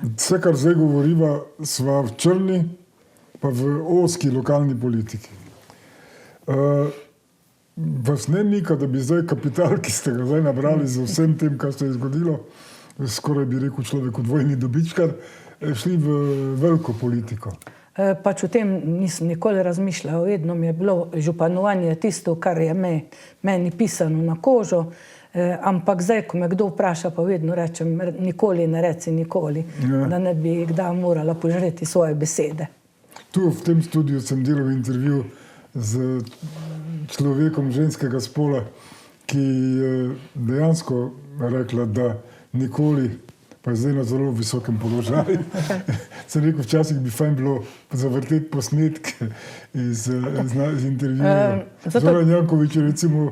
Vse, kar zdaj govoriva, sva v črni, pa v ozki lokalni politiki. Vas ne mika, da bi zdaj kapital, ki ste ga zdaj nabrali z vsem tem, kar se je zgodilo, skoraj bi rekel človek v dvojni dobičkar, šli v veliko politiko? Pač o tem nisem nikoli razmišljala, vedno mi je bilo županovanje tisto, kar je meni pisano na kožo, ampak zdaj, ko me kdo vpraša, pa vedno rečem, nikoli ne reci nikoli, da ne bi kdaj morala požreti svoje besede. Tu v tem studiu sem delal intervju z človekom ženskega spola, ki je dejansko rekla, da nikoli, pa je zdaj na zelo visokem položaju. Sem rekel, včasih bi fajn bilo zavrteti posnetke iz intervjuja. Zoran Janković je recimo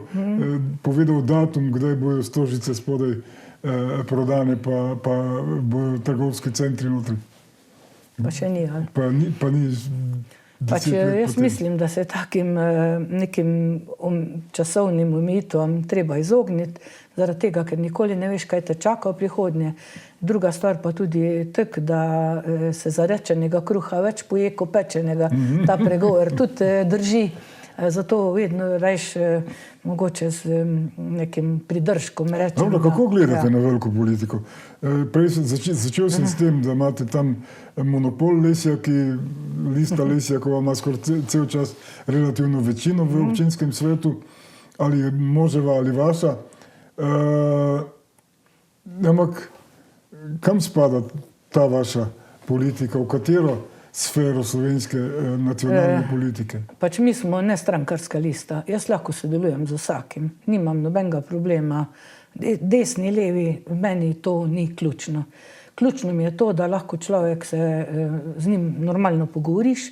povedal datum, kdaj bojo Stožice spodaj prodane, pa bojo trgovski centri notri. Pa še ni, ali? Pa ni Pač jaz mislim, da se takim nekim časovnim omejitvam treba izogniti, zaradi tega, ker nikoli ne veš, kaj te čaka v prihodnje. Druga stvar pa tudi tak, da se zarečenega kruha več poje kot pečenega, ta pregovor tudi drži. Zato vedno rajš mogoče z nekim pridržkom rečem. Dobro, kako gledate na veliko politiko? Prej začel sem s tem, da imate tam monopol Lesjaki, lista Lesjakova ima skoraj cel čas relativno večino v občinskem svetu, ali je moževa ali vaša. Ampak kam spada ta vaša politika, v katero sfero slovenske nacionalne politike? Pač mi smo nestrankarska lista. Jaz lahko sodelujem z vsakim. Nimam nobenega problema. Desni, levi, meni to ni ključno. Ključno mi je to, da lahko človek se z njim normalno pogovoriš,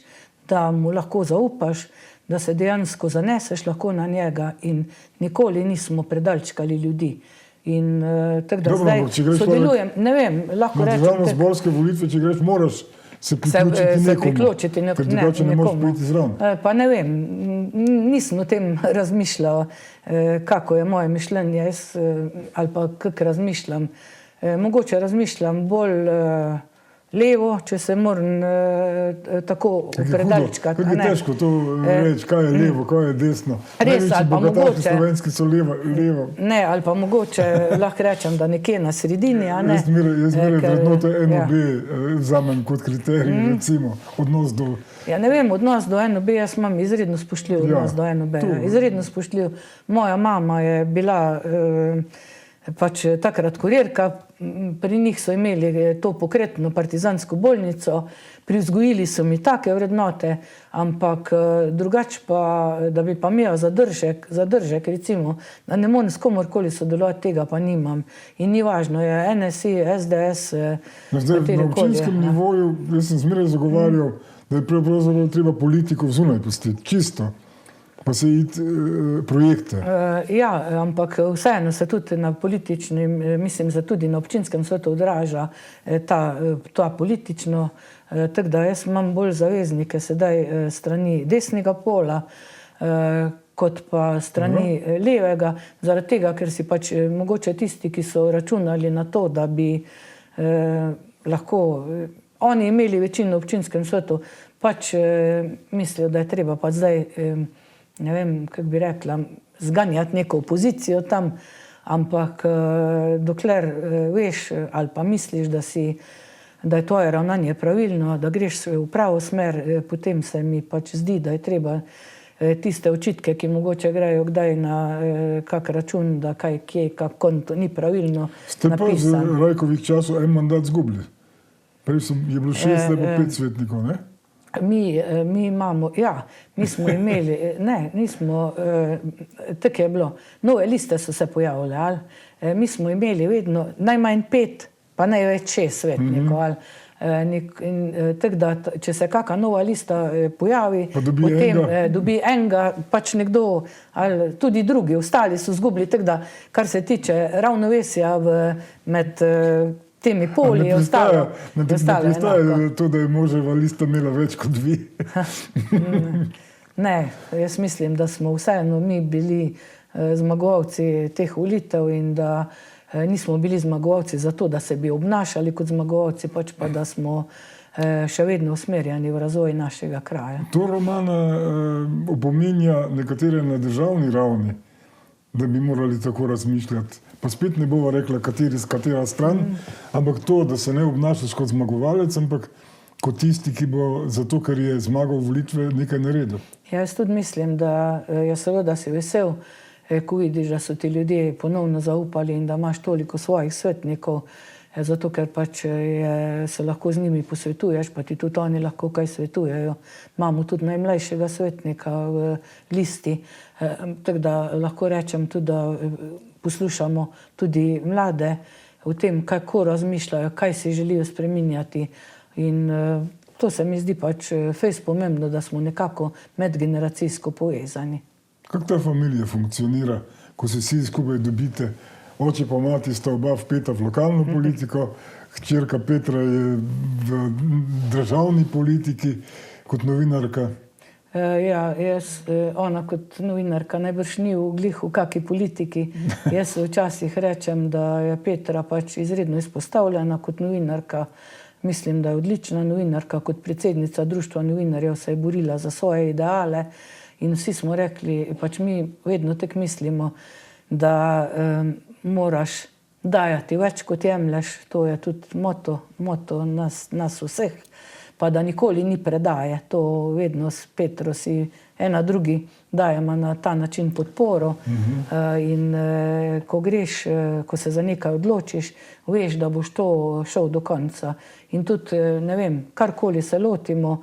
da mu lahko zaupaš, da se dejansko zaneseš lahko na njega in nikoli nismo predalčkali ljudi. In tako da zdaj sodelujem, ne vem, lahko rečem... Na državno-zborske volitve, če greš, moraš se priključiti nekomu, ker drugače ne moreš priti zraven. Pa ne vem, nisem o tem razmišljala, kako je moje mišljenje, ali pa kako razmišljam. Mogoče razmišljam bolj levo, če se moram tako predalčkati. Kako je težko to reči, kaj je levo, kaj je desno. Res, ali pa mogoče... slovenski so levo. Ne, ali pa mogoče lahko rečem, da nekje na sredini, a ne. Jaz zmeraj vrednote NOB vzamem kot kriterij, recimo, odnos do... Ja, ne vem, odnos do NOB, jaz imam izredno spoštljiv odnos do NOB. Izredno spoštljiv. Moja mama je bila pač takrat kurirka, pri njih so imeli to pokretno partizansko bolnico, privzgojili so mi take vrednote, ampak drugače pa, da bi pa imel zadržek recimo, da ne morem s komorkoli sodelovati, tega pa nimam. In ni važno, je NSI, SDS, katerikoli. Na občinskem nivoju, jaz sem zmeraj zagovarjal, da je pravzaprav treba politiko zunaj pustiti, čisto. Pa se iti projekte. Ja, ampak vseeno se tudi na političnem, mislim, da tudi na občinskem svetu odraža ta politično, tako da jaz imam bolj zaveznike sedaj strani desnega pola, kot pa strani levega, zaradi tega, ker si pač mogoče tisti, ki so računali na to, da bi lahko oni imeli večino v občinskem svetu, pač mislijo, da je treba pa zdaj ne vem, kako bi rekla, zganjati neko opozicijo tam, ampak dokler veš ali pa misliš, da je tvoje ravnanje pravilno, da greš v pravo smer, potem se mi pač zdi, da je treba tiste očitke, ki mogoče grejo kdaj na kak račun, da kaj, kje, kak konto ni pravilno napisan. Ste pa z Rajkovih časov en mandat zgubili. Prej je bilo 6, zdaj bo 5 svetnikov, ne? Mi imamo, ja, mi smo imeli, ne, nismo, tako je bilo, nove liste so se pojavile, ali? Mi smo imeli vedno najmanj 5, pa največ 6 svetnikov, ali? Tako da, če se kakšna nova lista pojavi, potem dobi enega, pač nekdo, ali tudi drugi, ostali so zgubili, tako da, kar se tiče ravnovesja med temi poli je ostalo. Ne pristaja to, da je moževa lista imela več kot vi. Ne, jaz mislim, da smo vseeno mi bili zmagovalci teh volitev in da nismo bili zmagovalci zato, da se bi obnašali kot zmagovalci, pač pa da smo še vedno usmerjeni v razvoj našega kraja. To Romana opominja nekatere na državni ravni, da bi morali tako razmišljati. Pa spet ne bova rekla, katera stran, ampak to, da se ne obnašaš kot zmagovalec, ampak kot tisti, ki bo zato, ker je zmagal volitve, nekaj naredil. Jaz tudi mislim, da je seveda si vesel, ko vidiš, da so ti ljudje ponovno zaupali in da imaš toliko svojih svetnikov, zato ker pač se lahko z njimi posvetuješ, pa ti tudi oni lahko kaj svetujejo. Imamo tudi najmlajšega svetnika v listi, tako da lahko rečem tudi, da poslušamo tudi mlade v tem, kako razmišljajo, kaj si želijo spreminjati. In to se mi zdi pač fejst pomembno, da smo nekako medgeneracijsko povezani. Kako ta familija funkcionira, ko se vsi skupaj dobite? Oče pa mati sta oba vpeta v lokalno politiko, hčerka Petra je v državni politiki kot novinarka. Ja, ona kot novinarka najbrž ni v kaki politiki. Jaz včasih rečem, da je Petra pač izredno izpostavljena kot novinarka. Mislim, da je odlična novinarka, kot predsednica Društva novinarjev se je borila za svoje ideale in vsi smo rekli, pač mi vedno tako mislimo, da moraš dajati več, kot jemlješ. To je tudi moto nas vseh. Pa da nikoli ni predaje. To vedno s Petro si ena drugi dajemo na ta način podporo. In ko greš, ko se za nekaj odločiš, veš, da boš to šel do konca. In tudi, ne vem, karkoli se lotimo,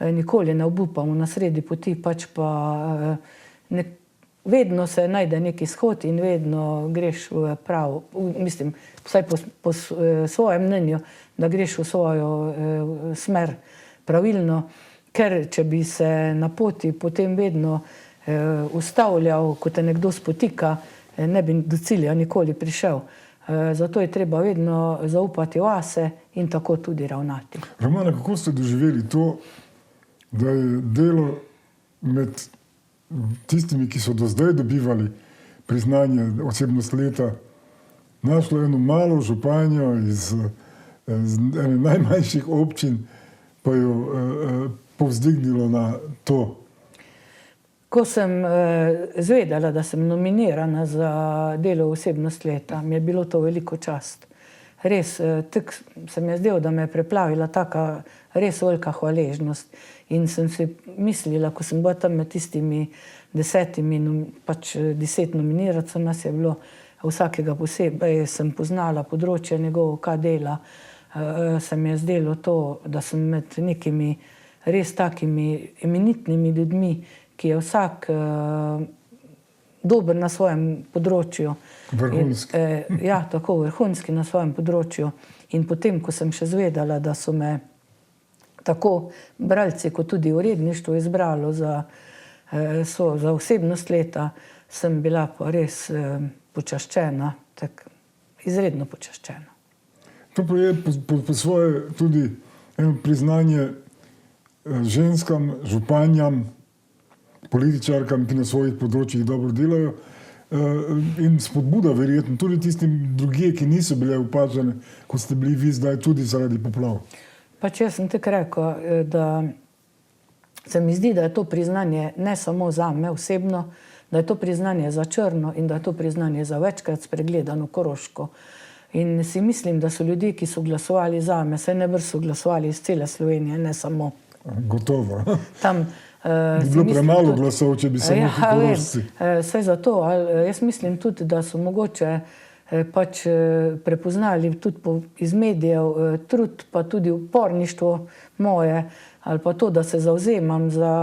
nikoli ne obupamo na sredi poti, pač pa vedno se najde neki izhod in vedno greš v pravo, mislim, vsaj po svojem mnenju, da greš v svojo smer pravilno, ker če bi se na poti potem vedno ustavljal, ko te nekdo spotika, ne bi do cilja nikoli prišel. Zato je treba vedno zaupati vase in tako tudi ravnati. Romana, kako ste doživeli to, da je delo med tistimi, ki so do zdaj dobivali priznanje osebnost leta, našlo eno malo županjo iz ene najmanjših občin, pa jo povzdignilo na to? Ko sem zvedela, da sem nominirana za delo osebnost leta, mi je bilo to veliko čast. Res, tako se mi je zdelo, da me je preplavila taka res velika hvaležnost. In sem si mislila, ko sem bila tam med tistimi 10, pač 10 nominiracev, nas je bilo vsakega posebej, sem poznala področje njegovega dela, se mi je zdelo to, da sem med nekimi res takimi eminentnimi ljudmi, ki je vsak dober na svojem področju. Vrhunski. Ja, tako vrhunski na svojem področju. In potem, ko sem še zvedala, da so me tako bralci, kot tudi uredništvo izbralo za osebnost leta, sem bila pa res počaščena, tako izredno počaščena. To pa je po svoje tudi eno priznanje ženskam, županjam, političarkam, ki na svojih področjih dobro delajo, in spodbuda verjetno tudi tistim drugje, ki niso bile opažene, kot ste bili vi zdaj tudi zaradi poplav. Pač jaz sem tako rekel, da se mi zdi, da je to priznanje ne samo za me osebno, da je to priznanje za Črno in da je to priznanje za večkrat spregledano Koroško. In si mislim, da so ljudje, ki so glasovali za me, saj najbrž so glasovali iz cele Slovenije, ne samo. Gotovo. Tam bi bilo premalo glasov, če bi samo ti Korošci. Saj zato, jaz mislim tudi, da so mogoče pač prepoznali tudi iz medijev trud, pa tudi uporništvo moje, ali pa to, da se zavzemam za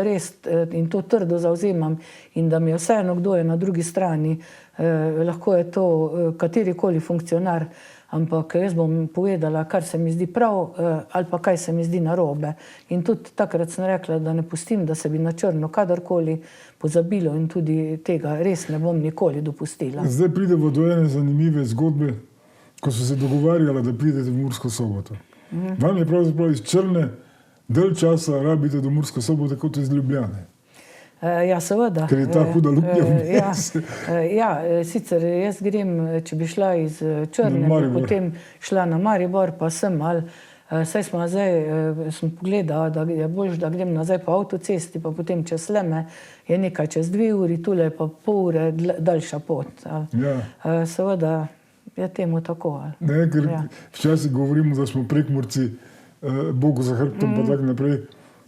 res in to trdo zavzemam in da mi je vseeno, kdo je na drugi strani, lahko je to katerikoli funkcionar, ampak jaz bom povedala, kar se mi zdi prav ali pa kaj se mi zdi narobe. In tudi takrat sem rekla, da ne pustim, da se bi na Črno kadarkoli pozabilo in tudi tega res ne bom nikoli dopustila. Zdaj pridemo do ene zanimive zgodbe, ko so se dogovarjala, da pridete v Mursko Soboto. Vam je pravzaprav iz Črne del časa rabite do Murske Sobote kot iz Ljubljane. Ja, seveda. Ker je ta huda luknja vmes. Ja, sicer jaz grem, če bi šla iz Črne, bi potem šla na Maribor, pa sem ali saj smo zdaj, sem pogledala, da je boljš, da grem nazaj po avtocesti, pa potem čez Sleme je nekaj čez 2 uri, tule pa pol ure daljša pot. Ja. Seveda je temu tako. Ne, ker včasih govorimo, da smo Prekmurci Bogu za hrbtom, pa tako naprej.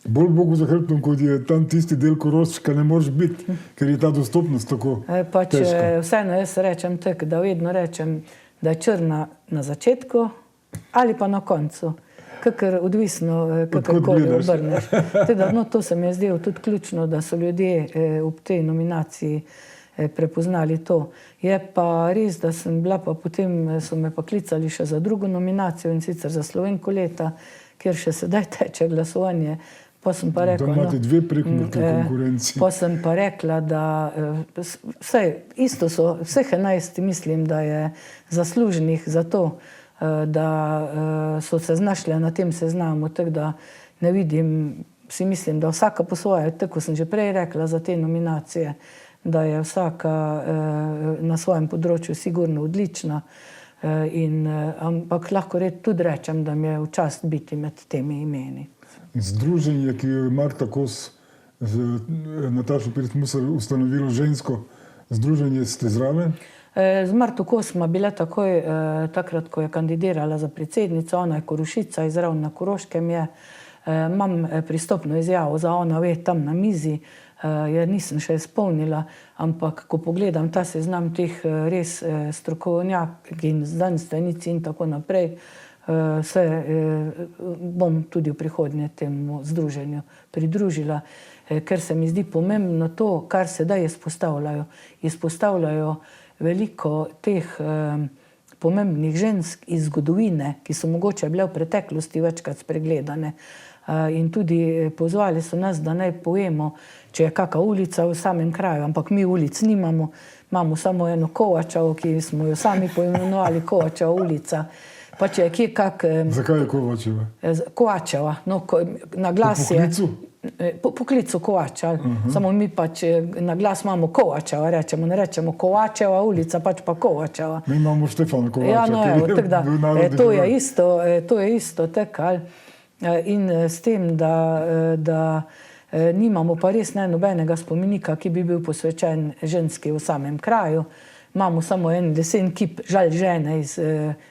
Bolj Bogu za hrbtom, kot je tam tisti del Korošča, ne moreš biti, ker je ta dostopnost tako težka. Vseeno jaz rečem tako, da vedno rečem, da je črna na začetku ali pa na koncu. Kakor odvisno, kakorkoli obrneš. Teda, no, to se mi je zdelo tudi ključno, da so ljudje ob tej nominaciji prepoznali to. Je pa res, da sem bila pa potem, so me pa klicali še za drugo nominacijo in sicer za Slovenko leta, kjer še sedaj teče glasovanje. Pa sem pa rekla, da imate dve prekmurki konkurenci. Pa sem pa rekla, da isto so, vseh 11 mislim, da je zasluženih za to, da so se znašle na tem seznamu, tako da ne vidim, si mislim, da vsaka po svoje, tako sem že prej rekla za te nominacije, da je vsaka na svojem področju sigurno odlična, ampak lahko tudi rečem, da mi je v čast biti med temi imeni. Združenje, ki je Marta Kos z Natašo Pirc-Musar ustanovilo žensko združenje, ste zraven? Z Marto Kos smo bile takoj, takrat, ko je kandidirala za predsednico, ona je Korošica, izravno na Koroškem je. Imam pristopno izjavo za ona ve tam na mizi, je nisem še izpolnila, ampak ko pogledam ta seznam teh res strokovnjak in znanstvenic in tako naprej, se bom tudi v prihodnje temu združenju pridružila, ker se mi zdi pomembno to, kar sedaj izpostavljajo. Izpostavljajo veliko teh pomembnih žensk iz zgodovine, ki so mogoče bile v preteklosti večkrat spregledane. In tudi pozvali so nas, da naj povemo, če je kakšna ulica v samem kraju, ampak mi ulic nimamo, imamo samo eno Kovačevo, ki smo jo sami poimenovali Kovačeva ulica. Pa če je kje kak... Zakaj je Kovačeva? Kovačeva, no, na glas je... Po poklicu? Po poklicu Kovača, samo mi pač na glas imamo Kovačeva, rečemo, ne rečemo Kovačeva ulica, pač pa Kovačeva. Mi imamo Štefana Kovača, ja, no, ki je da, bil narodni heroj. To je isto tako, in s tem, da nimamo pa res nobenega spomenika, ki bi bil posvečen ženski v samem kraju. Imamo samo en lesen kip Žal žene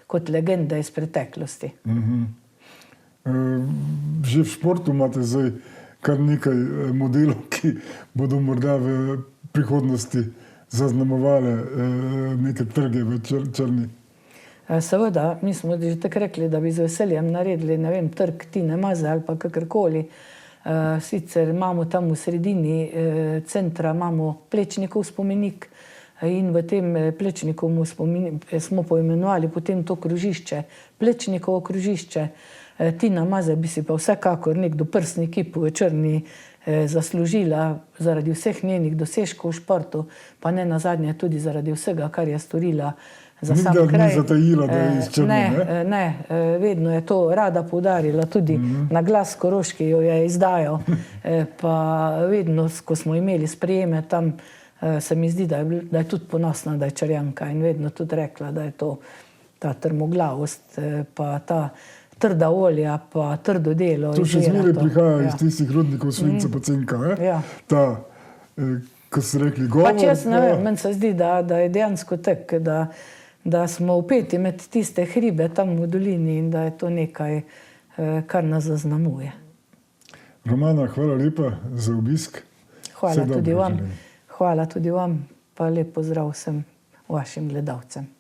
kot legende iz preteklosti. Že v športu imate zdaj kar nekaj modelov, ki bodo morda v prihodnosti zaznamovali neke trge v Črni. Seveda, mi smo že tako rekli, da bi z veseljem naredili, ne vem, trg Tine Maze ali pa kakorkoli. Sicer imamo tam v sredini centra imamo Plečnikov spomenik in v tem Plečnikovu smo poimenovali potem to krožišče, Plečnikovo krožišče. Tina Maze bi si pa vsekakor nek doprsni kip v Črni zaslužila zaradi vseh njenih dosežkov v športu, pa ne nazadnje tudi zaradi vsega, kar je storila za sam kraj. Nikdar ni zatajila, da je iz Črne, ne? Ne, vedno je to rada poudarila, tudi na glas Koroški jo je izdajal, pa vedno, ko smo imeli sprejeme tam, se mi zdi, da je tudi ponosna, da je Črnjanka in vedno tudi rekla, da je to ta trmoglavost, pa ta trda olja, pa trdo delo. To še zmeraj prihaja iz tistih rodnikov Svinca pa Cinka, ne? Ja. Ta, ko ste rekli, govor. Pač jaz ne vem, meni se zdi, da je dejansko tak, da smo upeti med tiste hribe tam v dolini in da je to nekaj, kar nas zaznamuje. Romana, hvala lepa za obisk. Hvala tudi vam. Hvala tudi vam, pa lep pozdrav vsem vašim gledalcem.